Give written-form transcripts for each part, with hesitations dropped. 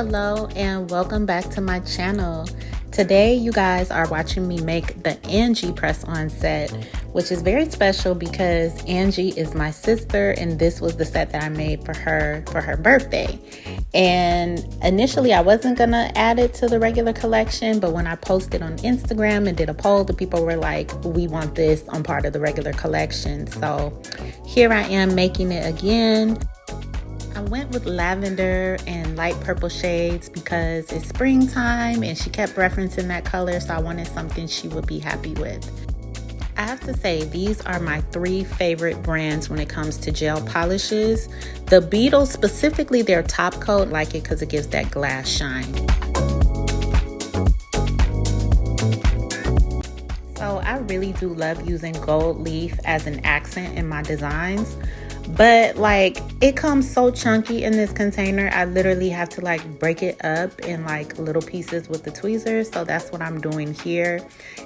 Hello and welcome back to my channel. Today you guys are watching me make the Angie press-on set, which is very special because Angie is my sister and this was the set that I made for her birthday. And initially I wasn't gonna add it to the regular collection, but when I posted on Instagram and did a poll, the people were like, we want this on part of the regular collection. So here I am making it again. I went with lavender and light purple shades because it's springtime and she kept referencing that color, so I wanted something she would be happy with. I have to say, these are my three favorite brands when it comes to gel polishes. The Beetle, specifically their top coat, like it because it gives that glass shine. So I really do love using gold leaf as an accent in my designs. But like, it comes so chunky in this container, I literally have to like break it up in like little pieces with the tweezers. So that's what I'm doing here.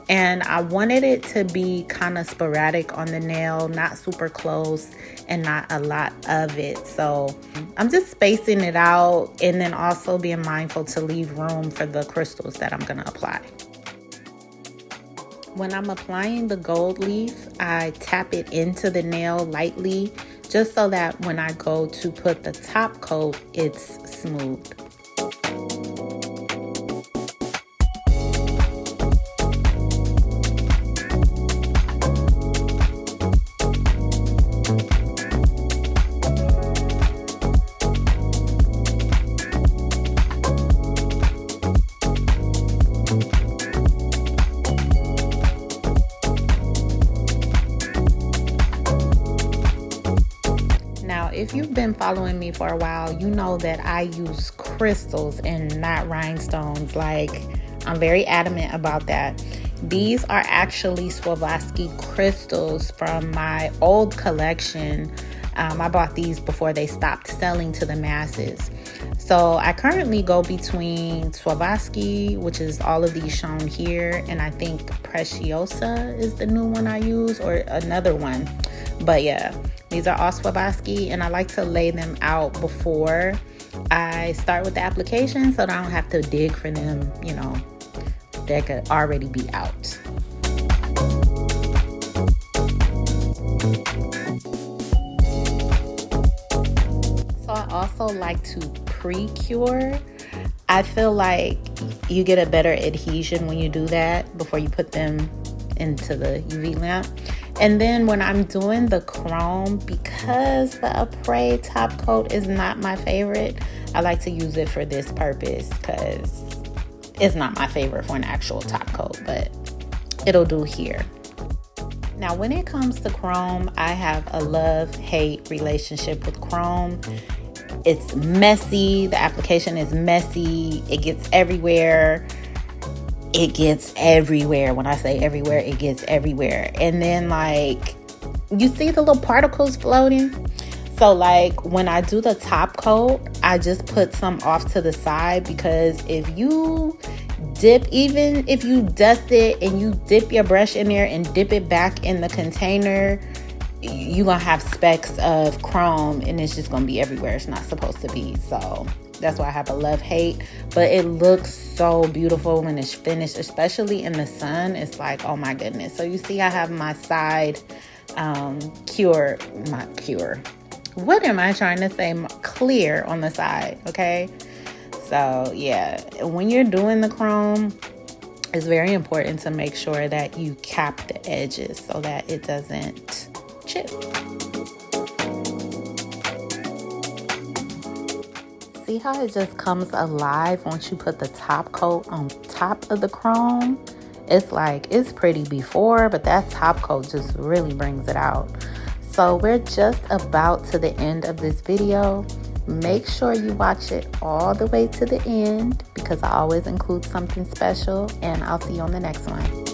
And I wanted it to be kind of sporadic on the nail, not super close and not a lot of it. So I'm just spacing it out and then also being mindful to leave room for the crystals that I'm gonna apply. When I'm applying the gold leaf, I tap it into the nail lightly, just so that when I go to put the top coat, it's smooth. If you've been following me for a while, you know that I use crystals and not rhinestones. Like, I'm very adamant about that. These are actually Swarovski crystals from my old collection. I bought these before they stopped selling to the masses. So I currently go between Swarovski, which is all of these shown here, and I think Preciosa is the new one I use, or another one. But yeah, these are all Swarovski, and I like to lay them out before I start with the application so that I don't have to dig for them, you know, they could already be out. So I also like to pre-cure. I feel like you get a better adhesion when you do that before you put them into the UV lamp. And then when I'm doing the chrome, because the apres top coat is not my favorite, I like to use it for this purpose because it's not my favorite for an actual top coat, but it'll do here. Now, when it comes to chrome, I have a love-hate relationship with chrome. It's messy. The application is messy. It gets everywhere. It gets everywhere. When I say everywhere, it gets everywhere. And then like, you see the little particles floating? So like when I do the top coat, I just put some off to the side, because if you dip, even if you dust it and you dip your brush in there and dip it back in the container, you're gonna have specks of chrome and it's just gonna be everywhere it's not supposed to be. So that's why I have a love-hate, but it looks so beautiful when it's finished, especially in the sun. It's like, oh my goodness. So you see I have my side clear on the side, okay? So yeah, when you're doing the chrome, it's very important to make sure that you cap the edges so that it doesn't chip. See how it just comes alive once you put the top coat on top of the chrome? It's like, it's pretty before, but that top coat just really brings it out. So we're just about to the end of this video. Make sure you watch it all the way to the end because I always include something special, and I'll see you on the next one.